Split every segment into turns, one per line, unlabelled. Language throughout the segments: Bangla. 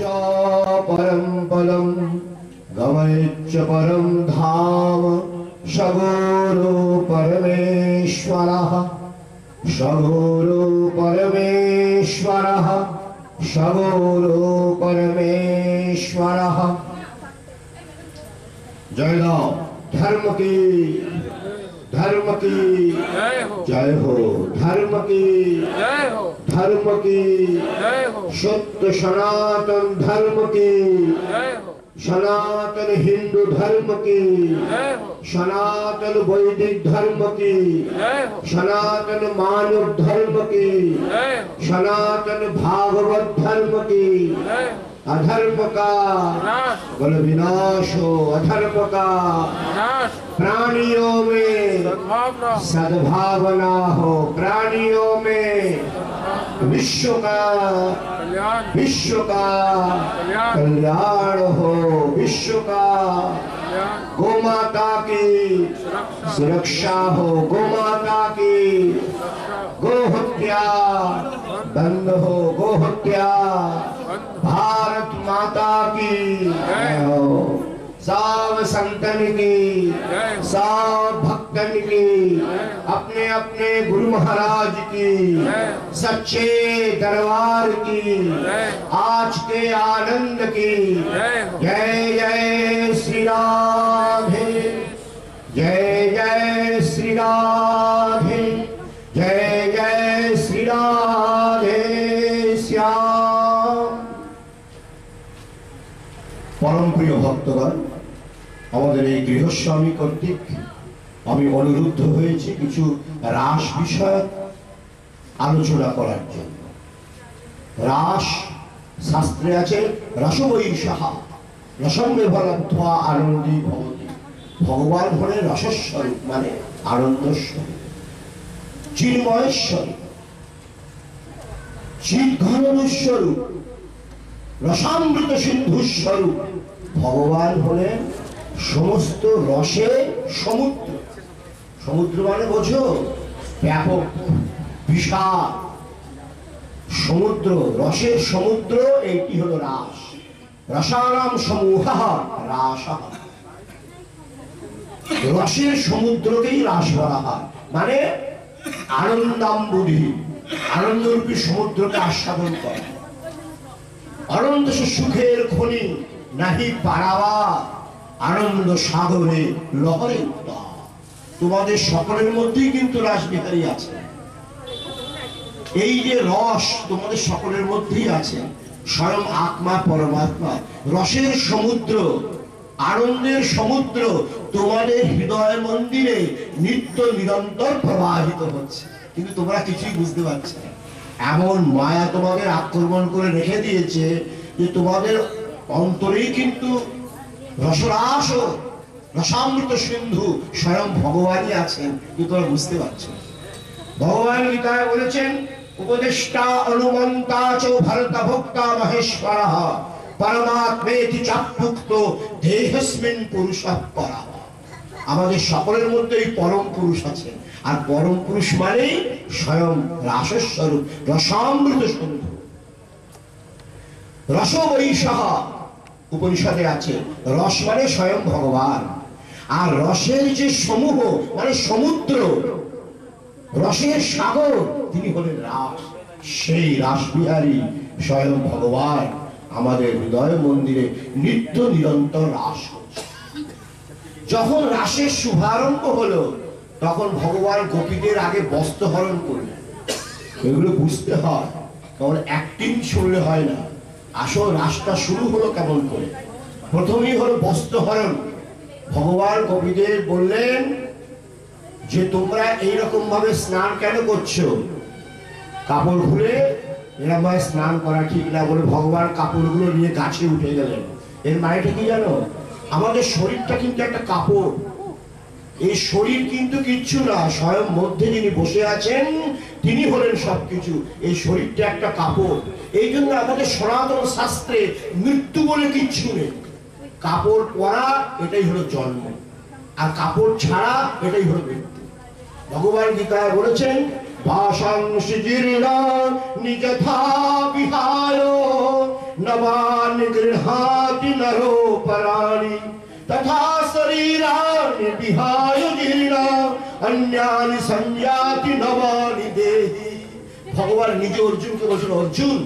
परम पदम गमयच्च परम धाम सगुरु परमेश्वरः सगुरु परमेश्वरः सगुरु परमेश्वरः। जय हो धर्म की जय हो, धर्म की शुद्ध सनातन धर्म की, सनातन हिंदू धर्म की, सनातन वैदिक धर्म की, सनातन मानव धर्म की, सनातन भागवत धर्म की। अधर्म का बल विनाश हो, अधर्म का प्राणियों में सद्भावना हो, प्राणियों में विश्व का कल्याण हो, विश्व का गोमाता की सुरक्षा हो, गोमाता की गोहत्या बंद हो, गोहत्या भारत माता की हो, सब संतन की, सब भक्तन की, अपने अपने गुरु महाराज की, सच्चे दरबार की, आज के आनंद की। जय जय श्री राधे, जय जय श्री राधे, जय जय श्री राधे श्याम। परम प्रिय भक्तगण, আমাদের এই গৃহস্বামী কর্তৃক আমি অনুরুদ্ধ হয়েছি কিছু রাস বিষয় আলোচনা করার জন্য। রাস শাস্ত্রে আছে রসবৈষাহ রসম্যভরত্বা আনন্দী ভবতি। ভগবান হলেন রসস্বরূপ, মানে আনন্দ স্বরূপ, চিন্ময় স্বরূপ, চিৎঘন স্বরূপ, রসামৃত সিন্ধু স্বরূপ। ভগবান হলেন সমস্ত রসের সমুদ্র। সমুদ্র মানে বোঝো, ব্যাপক বিশাল সমুদ্র, রসের সমুদ্র। এইটি হলো রাস। রসানাম সমূহ রাস, রসের সমুদ্রকেই রাস বলা হয়। মানে আনন্দাম্বুধি, আনন্দরূপী সমুদ্রকে আস্বাদন করা। অনন্ত সুখের খনি নাহি পারাবা, আনন্দ সাগরে লহরে উত্তাল। তোমাদের সকলের মধ্যেই কিন্তু রাসবিহারী আছে। এই যে রস তোমাদের সকলের মধ্যেই আছে, স্বয়ং আত্মা পরমাত্মা রসের সমুদ্র, আনন্দের সমুদ্র তোমাদের হৃদয় মন্দিরে নিত্য নিরন্তর প্রবাহিত হচ্ছে, কিন্তু তোমরা কিছুই বুঝতে পারছো না। এমন মায়া তোমাদের আক্রমণ করে রেখে দিয়েছে যে তোমাদের অন্তরেই কিন্তু রসরাস ও রসামৃত সিন্ধু স্বয়ং ভগবানই আছেন, কিন্তু তোমরা বুঝতে পারছো। ভগবান গীতায় বলেছেন, উপদেষ্টা অনুমন্তা চ ভরত ভোক্তা মহেশ্বরঃ পরমাত্মেতি চাপ্যুক্ত দেহস্মিন পুরুষঃ পরঃ। আমাদের সকলের মধ্যেই পরম পুরুষ আছেন, আর পরম পুরুষ মানেই স্বয়ং রাসস্বরূপ, রসামৃত সিন্ধু। রসবৈষাহ উপনিষদে আছে, রস মানে স্বয়ং ভগবান, আর রসের যে সমূহ মানে সমুদ্র, রসের সাগর, তিনি হলেন রাস। সেই রাসবিহারী স্বয়ং ভগবান আমাদের হৃদয় মন্দিরে নিত্য নিরন্তর রাস করছে। যখন রাসের শুভারম্ভ হলো, তখন ভগবান গোপীদের আগে বস্ত্রহরণ করলেন। এগুলো বুঝতে হয়, কারণ অ্যাক্টিং শুনলে হয় না। আসল রাসটা শুরু হলো কেমন করে? প্রথমেই হলো বস্ত্রহরণ। ভগবান গোপীদের বললেন যে তোমরা এইরকম ভাবে স্নান কেন করছো? কাপড় খুলে এরকম ভাবে স্নান করা ঠিক না বলে ভগবান কাপড়গুলো নিয়ে গাছে উঠে গেলেন। এর মানেটা কি জানো? আমাদের শরীরটা কিন্তু একটা কাপড়। এই শরীর কিন্তু কিচ্ছু না, স্বয়ং মধ্যে যিনি বসে আছেন তিনি হলেন সবকিছু। এই শরীরটা একটা কাপড়। এই জন্য আমাদের সনাতন শাস্ত্রে মৃত্যু বলে কিচ্ছু নেই। কাপড় পরা এটাই হলো জন্ম, আর কাপড় ছাড়া এটাই হলো মৃত্যু। ভগবান গীতায় বলেছেন, ভাষাং জীর্ণা নিযথা বিহায় नवान गृहाति नरो पराणि तथा शरीराणि विहाय जीर्णा अन्यानि संयाति नवानि देहि। ভগবান নিজে অর্জুনকে বলছেন, অর্জুন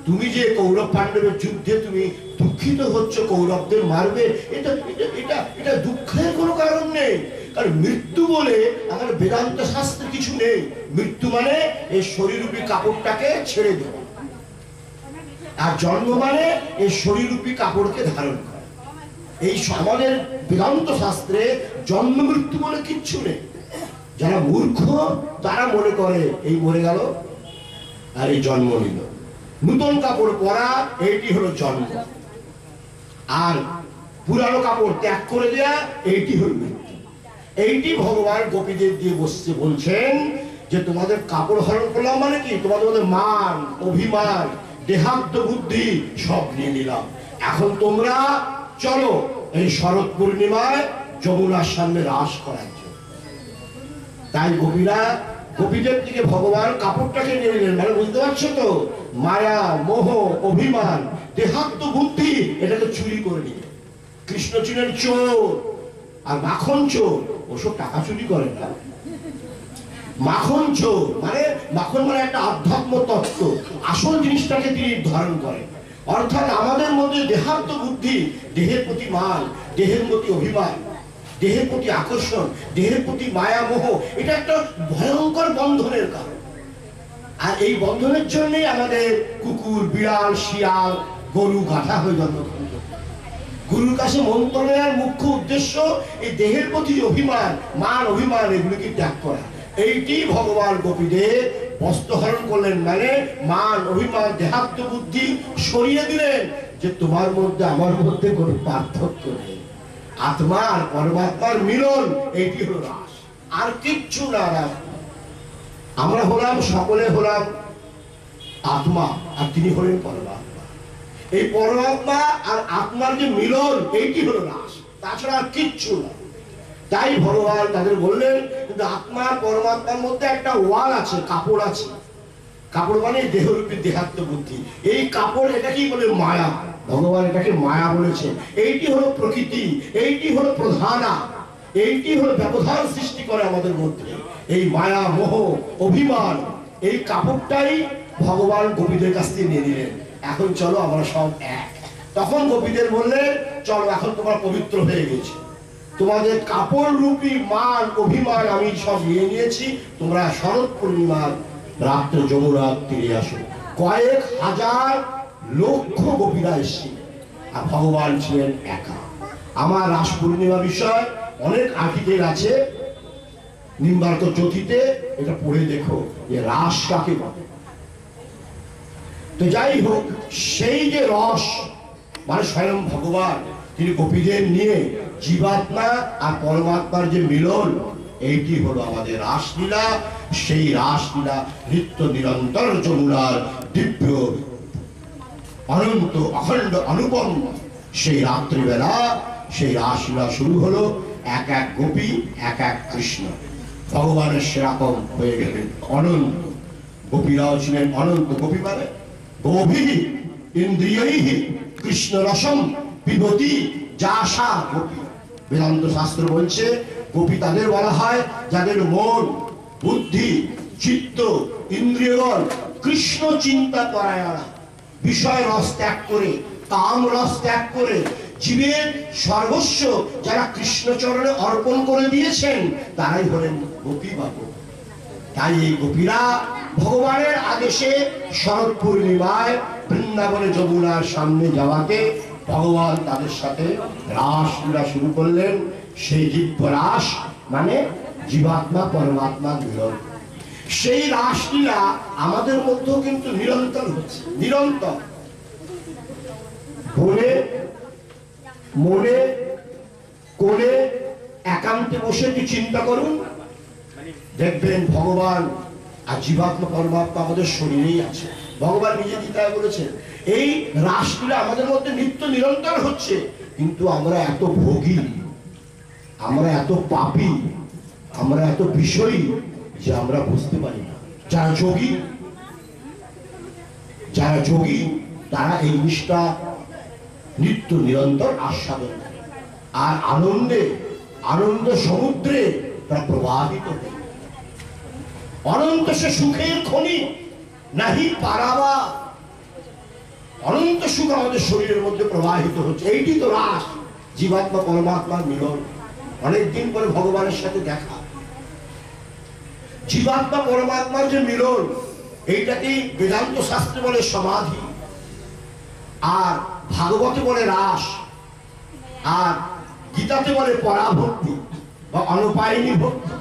তুমি যে কৌরব পাণ্ডবের যুদ্ধে তুমি দুঃখিত হচ্ছ, কৌরবদের মারবে, এটা এটা এটা দুঃখের কোনো কারণ নেই। কারণ মৃত্যু বলে আমার বেদান্ত শাস্ত্রে কিছু নেই। মৃত্যু মানে এই শরীররূপী কাপড়টাকে ছেড়ে দেওয়া, আর জন্ম মানে এই শরীররূপী কাপড়কে ধারণ করা। এই আমাদের বেদান্ত শাস্ত্রে জন্ম মৃত্যু বলে কিচ্ছু নেই। যারা মূর্খ তারা মনে করে এই মরে গেল আর এই জন্ম নিল। নতুন কাপড় পরা এইটি হলো জন্ম, আর পুরানো কাপড় ত্যাগ করে দেয়া এইটি হলো মৃত্যু। এইটি ভগবান গোপীদের দিয়ে বসছে, বলছেন যে তোমাদের কাপড় হরণ করলাম মানে কি, তোমাদের মান অভিমান দেহাত্ম বুদ্ধি সব নিয়ে নিলাম। এখন তোমরা চলো এই শরৎ পূর্ণিমায় যমুনার সামনে রাস করার জন্য। তাই গোপীরা গোপীদের দিকে ভগবান কাপড়টাকে নিয়ে নিলেন, মানে বুঝতে পারছো তো, মায়া মোহ অভিমান দেহাত্ম বুদ্ধি এটাকে চুরি করে নিয়ে। কৃষ্ণ ছিলেন চোর, আর মাখন চোর ওসব টাকা চুরি করে না। মাখন চোর মানে, মাখন মানে একটা আধ্যাত্ম তত্ত্ব, আসল জিনিসটাকে তিনি ধারণ করেন। অর্থাৎ আমাদের মধ্যে দেহাত্ম বুদ্ধি, দেহের প্রতি মান, দেহের প্রতি অভিমান, দেহের প্রতি আকর্ষণ, দেহের প্রতি মায়া মোহ, এটা একটা ভয়ঙ্কর বন্ধনের কারণ। আর এই বন্ধনের জন্যই আমাদের কুকুর বিড়াল শিয়াল গরু গাধা হয়ে জন্মগ্রহণ করে। গুরুর কাছে মন্ত্র নেওয়ার মুখ্য উদ্দেশ্য এই দেহের প্রতি অভিমান, মান অভিমান এগুলিকে ত্যাগ করা। এইটি ভগবান গোপীদের বস্ত্রহরণ করলেন, মানে মান অভিমান দেহাত্ম বুদ্ধি সরিয়ে দিলেন, যে তোমার মধ্যে আমার মধ্যে কোনো পার্থক্য নেই। আত্মা আর পরমাত্মার মিলন, এইটি হলো রাস, আর কিচ্ছু না। রাস আমরা হলাম, সকলে হলাম আত্মা, আর তিনি হলেন পরমাত্মা। এই পরমাত্মা আর আত্মার যে মিলন, এইটি হলো রাস, তাছাড়া আর কিচ্ছু না। তাই ভগবান তাদের বললেন, কিন্তু আত্মা পরমাত্মার মধ্যে একটা ওয়াল আছে, কাপড় আছে। কাপড় মানে দেহরূপী দেহাত্ম বুদ্ধি। এই কাপড় এটাকেই বলে মায়া। ভগবান এটাকে মায়া বলেছেন। এইটি হলো প্রকৃতি, এইটি হলো প্রধানা, এইটি হলো ব্যবধান সৃষ্টি করে আমাদের মধ্যে। এই মায়া মোহ অভিমান, এই কাপড়টাই ভগবান গোপীদের কাছ থেকে নিয়ে নিলেন। এখন চলো আমরা সব এক। তখন গোপীদের বললেন, চলো এখন তোমরা পবিত্র হয়ে গেছে, তোমাদের কাপড় রূপী মান অভিমান আমি সব নিয়ে নিয়েছি, তোমরা শরৎ পূর্ণিমার রাত্রে যমুনার তীরে আসো। কয়েক হাজার লক্ষ গোপীরা এসেছিলেন, আর ভগবান ছিলেন একা। আমার রাস পূর্ণিমা বিষয় অনেক আর্টিকেল আছে নিম্বার্ক জ্যোতিতে, এটা পড়ে দেখো যে রাস কাকে বলে। তো যাই হোক, সেই যে রস মানে স্বয়ং ভগবান, তিনি গোপীদের নিয়ে জীবাত্মা আর পরমাত্মার যে মিলন, এইটি হলো আমাদের রাসলীলা। সেই রাসলীলা নিত্য নিরন্তর যমুনার দিব্য অনন্ত অখণ্ড অনুপম সেই রাত্রিবেলা সেই রাসলীলা শুরু হলো। এক এক গোপী, এক এক কৃষ্ণ, ভগবানের সেরকম হয়ে গেলেন অনন্ত। গোপীরাও ছিলেন অনন্ত। গোপী মানে গোভী ইন্দ্রিয়ৈ কৃষ্ণ রসম পিবতি যাসা গোপী। বেদান্ত শাস্ত্র বলছে গোপী তাদের বলা হয় যাদের মন বুদ্ধি চিত্ত ইন্দ্রিয়গণ কৃষ্ণ চিন্তা পরায়ণা, বিষয় রস ত্যাগ করে, কাম রস ত্যাগ করে, জীবের সর্বস্ব যারা কৃষ্ণচরণে অর্পণ করে দিয়েছেন, তারাই হলেন গোপী বা গোপী। তাই এই গোপীরা ভগবানের আদেশে শরৎ পূর্ণিমায় বৃন্দাবনে যমুনার সামনে যাওয়াতে ভগবান তাদের সাথে রাসলীলা শুরু করলেন। সেই দিব্য রাস মানে জীবাত্মা পরমাত্মা মিলন। সেই রাসলীলা আমাদের মধ্যেও কিন্তু নিরন্তর হচ্ছে, নিরন্তর। বলে মনে করে একান্তে বসে একটু চিন্তা করুন, দেখবেন ভগবান আর জীবাত্মা পরমাত্মা আমাদের শরীরেই আছে। ভগবান নিজে গীতায় বলেছেন এই রাসলীলা আমাদের মধ্যে নিত্য নিরন্তর হচ্ছে, কিন্তু আমরা এত ভোগী, আমরা এত পাপী, আমরা এত বিষয়ী যে আমরা বুঝতে পারি না। যারা যোগী তারা এই জিনিসটা নিত্য নিরন্তর আস্বাদন করে, আর আনন্দে আনন্দ সমুদ্রে তারা প্রবাহিত হয়। অনন্ত সে সুখের খনি নাহি পারাবা, অনন্ত সুখ আমাদের শরীরের মধ্যে প্রবাহিত হচ্ছে। এইটি তো রাস, জীবাত্মা পরমাত্মার মিলন, অনেকদিন পরে ভগবানের সাথে দেখা। জীবাত্মা পরমাত্মার যে মিলন, এইটাকেই বেদান্ত শাস্ত্রে বলে সমাধি, আর ভাগবতে বলে রাস, আর গীতাতে বলে পরাভক্তি বা অনুপায়নী ভক্তি,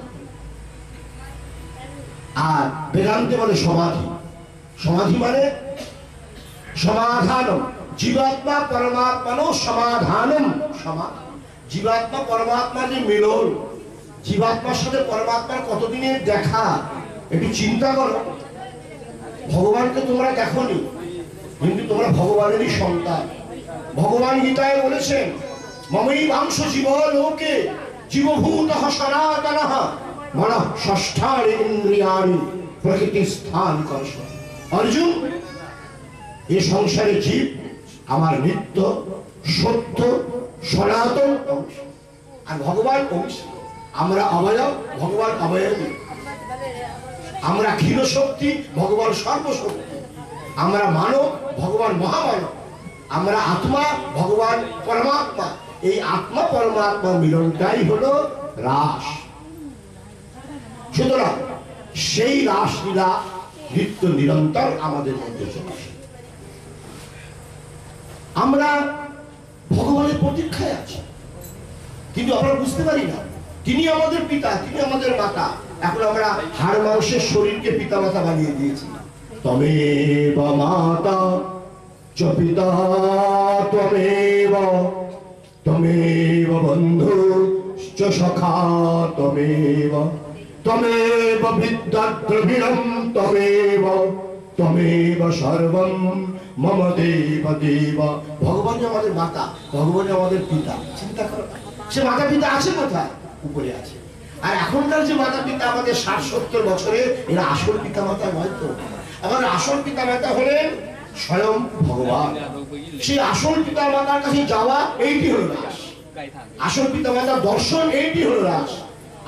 আর বেদান্তে বলে সমাধি। সমাধি মানে সমাধানম, জীবাত্মা পরমাত্মানো সমাধানম। সমাধি, জীবাত্মা পরমাত্মার যে মিলন, জীবাত্মার সাথে পরমাত্মার কতদিনের দেখা, একটু চিন্তা করো। ভগবানকে তোমরা দেখোনি, কিন্তু তোমরা ভগবানেরই সন্তান। ভগবান গীতায় বলেছেন, মমই বাংশ জীব লোকে জীবভূত সনাতনঃ মনঃ ষষ্ঠানীন্দ্রিয়াণি প্রকৃতি স্থান করস। অর্জুন, এই সংসারে জীব আমার নিত্য সত্য সনাতন অংশ, আর ভগবান অংশ। আমরা অবয়ব, ভগবান অবয়বী। আমরা ক্ষীণ শক্তি, ভগবান সর্বশক্তি। আমরা মানব, ভগবান মহামানব। আমরা আত্মা, ভগবান পরমাত্মা। এই আত্মা পরমাত্মা মিলনটাই হলো রাস। সুতরাং সেই রাসলীলা নিত্য নিরন্তর আমাদের মধ্যে চলছে। আমরা ভগবানের প্রতীক্ষায় আছি, কিন্তু আমরা বুঝতে পারি না তিনি আমাদের পিতা, তিনি আমাদের মাতা। এখন আমরা হাড় মাংসের শরীরকে পিতা মাতা বানিয়ে দিয়েছি। তমেব মাতা চ পিতা ত্বমেব, তমেব বন্ধু চ সখা তমেব, তমেব বিদ্যাদ্রবিণম তমেব, তমেব সর্বম মম দেব দেব। ভগবান যে আমাদের মাতা, ভগবান যে আমাদের পিতা। চিন্তা করো, সে মাতা পিতা আছে কোথায়? উপরে আছে। আর এখনকার যে মাতা পিতা আমাদের 60-70 বছরে, এরা আসল পিতা মাতা নয় তো। আমাদের আসল পিতা মাতা হলেন স্বয়ং ভগবান। সেই আসল পিতা মাতার কাছে যাওয়া, এইটি হলো রাস। আসল পিতা মাতার দর্শন, এইটি হলো রাস।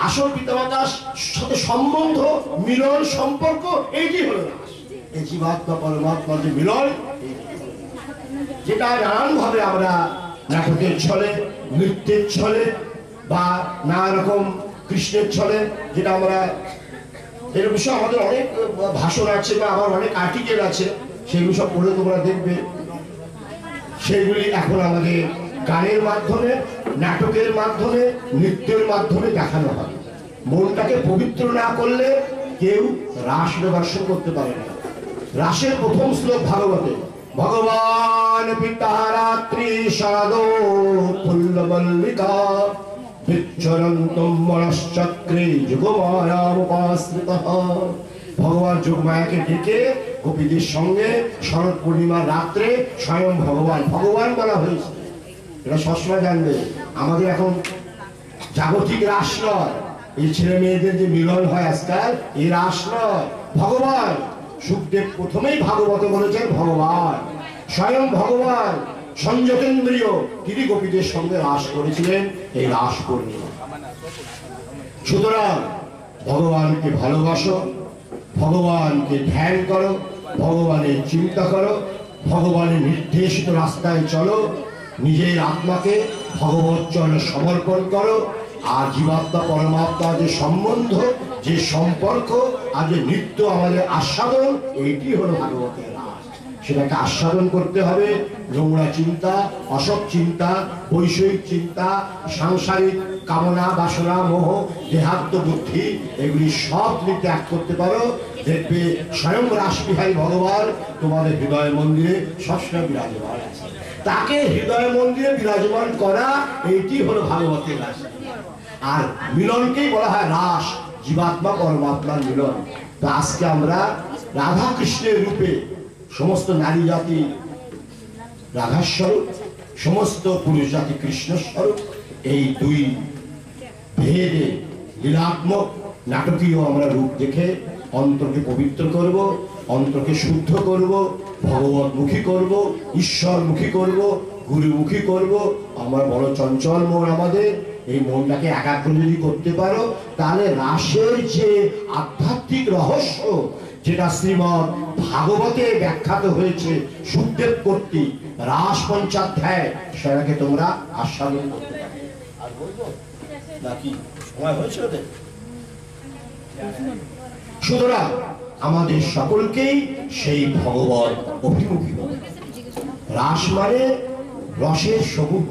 আসল পিতা মাতার সাথে সম্বন্ধ, মিলন, সম্পর্ক, এইটি হলো রাস। এই জীবাত্মা পরমাত্মার যে মিলন, যেটা নানান ভাবে আমরা নাটকের ছলে, নৃত্যের ছলে, বা নানা রকম কৃষ্ণের ছলে, যেটা আমরা, এর বিষয়ে আমাদের অনেক ভাষণ আছে বা আমার অনেক আর্টিকেল আছে, সেগুলো সব পড়ে তোমরা দেখবে। সেগুলি এখন আমাদের গানের মাধ্যমে, নাটকের মাধ্যমে, নৃত্যের মাধ্যমে দেখানো হয়। মনটাকে পবিত্র না করলে কেউ রাস দর্শন করতে পারে না। রাসের প্রথম শ্লোক ভাগবতে, ভগবান পিতা রাত্রি শারদো ফুল্লমল্লিকা বিচ্ছরন্তম মনশ্চক্রে যুগমায়ামুপাশ্রিতঃ। ভগবান যোগমায়াকে ডেকে গোপীদের সঙ্গে শরৎ পূর্ণিমার রাত্রে স্বয়ং ভগবান, ভগবান বলা হয়েছে। এটা সবসময় জানবে, আমাদের এখন জাগতিক রাস নয়, এই ছেলে মেয়েদের যে মিলন হয় আজকাল, এই রাস নয়, ভগবান। সুখদেব প্রথমেই ভাগবতে বলেছেন ভগবান, স্বয়ং ভগবান সঞ্জতেন্দ্রিয়, তিনি গোপীদের সঙ্গে রাস করেছিলেন এই রাস পূর্ণিমা। সুতরাং ভগবানকে ভালোবাসো, ভগবানকে ধ্যান করো, ভগবানের চিন্তা করো, ভগবানের নির্দেশিত রাস্তায় চলো, নিজের আত্মাকে ভগবত চরণে সমর্পণ করো। আর জীবাত্মা পরমাত্মা যে সম্বন্ধ, যে সম্পর্ক, আর যে নিত্য আমাদের আস্বাদন, এইটি হলো ভাগবতের রাস। সেটাকে আস্বাদন করতে হবে। নোংরা চিন্তা, অসৎ চিন্তা, বৈষয়িক চিন্তা, সাংসারিক কামনা, বাসনা, মোহ, দেহাত্ম বুদ্ধি, এগুলি সব তুমি ত্যাগ করতে পারো। দেখবে স্বয়ং রাসবিহারী ভগবান তোমাদের হৃদয় মন্দিরে সবসময় বিরাজমান আছে। তাকে হৃদয় মন্দিরে বিরাজমান করা, এইটি হলো ভাগবতের রাস। আর মিলনকেই বলা হয় রাস, জীবাত্মা পরমাত্মার মিলন। তো আজকে আমরা রাধা কৃষ্ণের রূপে সমস্ত নারী জাতি রাধার স্বরূপ, সমস্ত পুরুষ জাতি কৃষ্ণ স্বরূপ, এই দুই ভেদে লীলাত্মক নাটকীয় আমরা রূপ দেখে অন্তরকে পবিত্র করব। অন্তরকে শুদ্ধ করব, ভগবতমুখী করব, ঈশ্বরমুখী করব, গুরুমুখী করব। আমার বড় চঞ্চল মন, আমাদের এই মনটাকে একাগ্র যদি করতে পারো, তাহলে রাসের যে আধ্যাত্মিক রহস্য, যেটা শ্রীমদ্ ভাগবতে ব্যাখ্যাত হয়েছে সুখদেব কর্তৃক, রাস পঞ্চাধ্যায়, সেটাকে তোমরা আস্বাদন করতে পারবে। আর বলবো নাকি সময় হয়েছে ওদের? সুতরাং আমাদের সকলকেই সেই ভগবত অভিমুখী হবে। রাস মানে রসের সমূহ,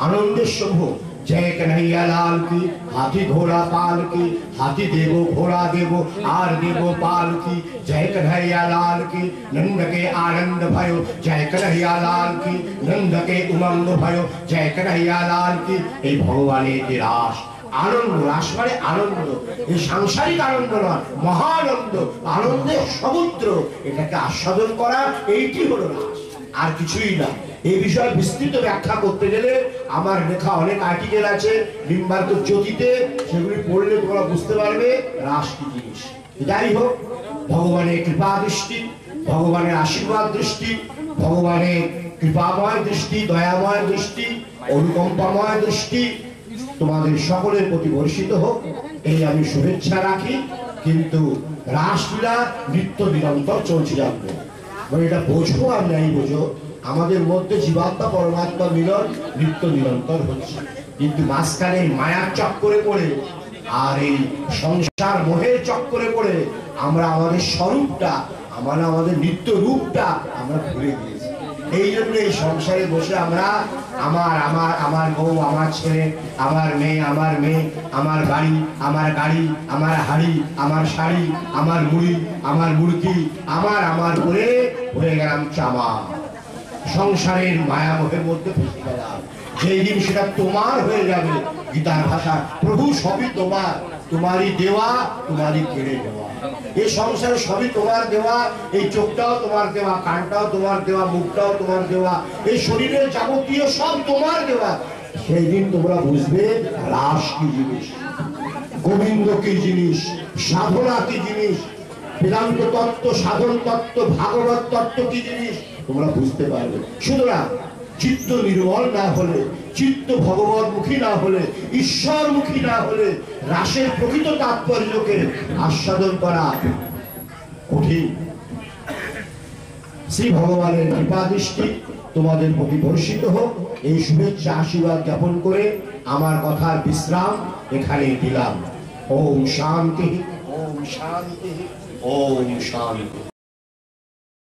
আনন্দের সমূহ। जय कन्हैया लाल की, हाथी घोड़ा पाल की, हाथी देवो घोड़ा देवो आर देवो पाल की, जय कन्हैया लाल की, नंद के आनंद भयो, जय कन्हैया लाल की, नंद के उमंग भयो, जय कन्हैया लाल की। এই ভগবানের যে রাস, আনন্দ, রাস মানে আনন্দ, এই সাংসারিক আনন্দ নয়, মহানন্দ, আনন্দের সমুদ্র, এটাকে আস্বাদন করা, এইটি হলো রাস, আর কিছুই না। এই বিষয়ে বিস্তৃত ব্যাখ্যা করতে গেলে আমার লেখা অনেক আর্টিকেল আছে নিম্বার্ক জ্যোতিতে, সেগুলি পড়লে তোমরা বুঝতে পারবে রাস কি জিনিস। যাই হোক, ভগবানের কৃপা দৃষ্টি, ভগবানের আশীর্বাদ দৃষ্টি, ভগবানের কৃপাময় দৃষ্টি, দয়াময় দৃষ্টি, অনুকম্পাময় দৃষ্টি তোমাদের সকলের প্রতি বর্ষিত হোক, এই আমি শুভেচ্ছা রাখি। কিন্তু রাসলীলা নিত্য নিরন্তর চলছে, জানবে এটা বোঝো আর নাই বোঝো, আমাদের মধ্যে জীবাত্মা পরমাত্মা মিলন নিত্য নিরন্তর হচ্ছে। কিন্তু মাঝখানে মায়ার চক্করে পড়ে আর এই সংসার মোহের চক্করে পড়ে আমরা আমাদের স্বরূপটা, আমাদের নিত্য রূপটা আমরা ভুলে গিয়েছি। এই জন্য এই সংসারে বসে আমরা আমার বউ, আমার ছেলে, আমার মেয়ে, আমার বাড়ি, আমার গাড়ি, আমার হাড়ি, আমার শাড়ি, আমার মুড়ি, আমার মুরগি, আমার করে হয়ে গেলাম চামা। সংসারের মায়ামোহের মধ্যে ফেসে গেলাম। যেই দিন সেটা তোমার হয়ে যাবে, গীতার ভাষা, প্রভু সবই তোমার, তোমারই দেওয়া, তোমারই কেড়ে দেওয়া। এই সংসারে সবই তোমার দেওয়া, এই চোখটাও তোমার দেওয়া, কানটাও তোমার দেওয়া, মুখটাও তোমার দেওয়া, এই শরীরের যাবতীয় সব তোমার দেওয়া। সেই দিন তোমরা বুঝবে রাস কি জিনিস, গোবিন্দ কি জিনিস, সাধনা কি জিনিস, বেদান্ত তত্ত্ব, সাধন তত্ত্ব, ভাগবত তত্ত্ব কি জিনিস তোমরা বুঝতে পারবে। সুতরাং চিত্ত নির্মল না হলে, চিত্ত ভগবতমুখী না হলে, ঈশ্বরমুখী না হলে রাসের প্রকৃত তাৎপর্যকে আস্বাদন করা কঠিন। শ্রী ভগবানের কৃপা দৃষ্টি তোমাদের প্রতি বর্ষিত হোক, এই শুভেচ্ছা আশীর্বাদ জ্ঞাপন করে আমার কথার বিশ্রাম এখানে দিলাম। ওম শান্তি, ওম শান্তি, ওম শান্তি।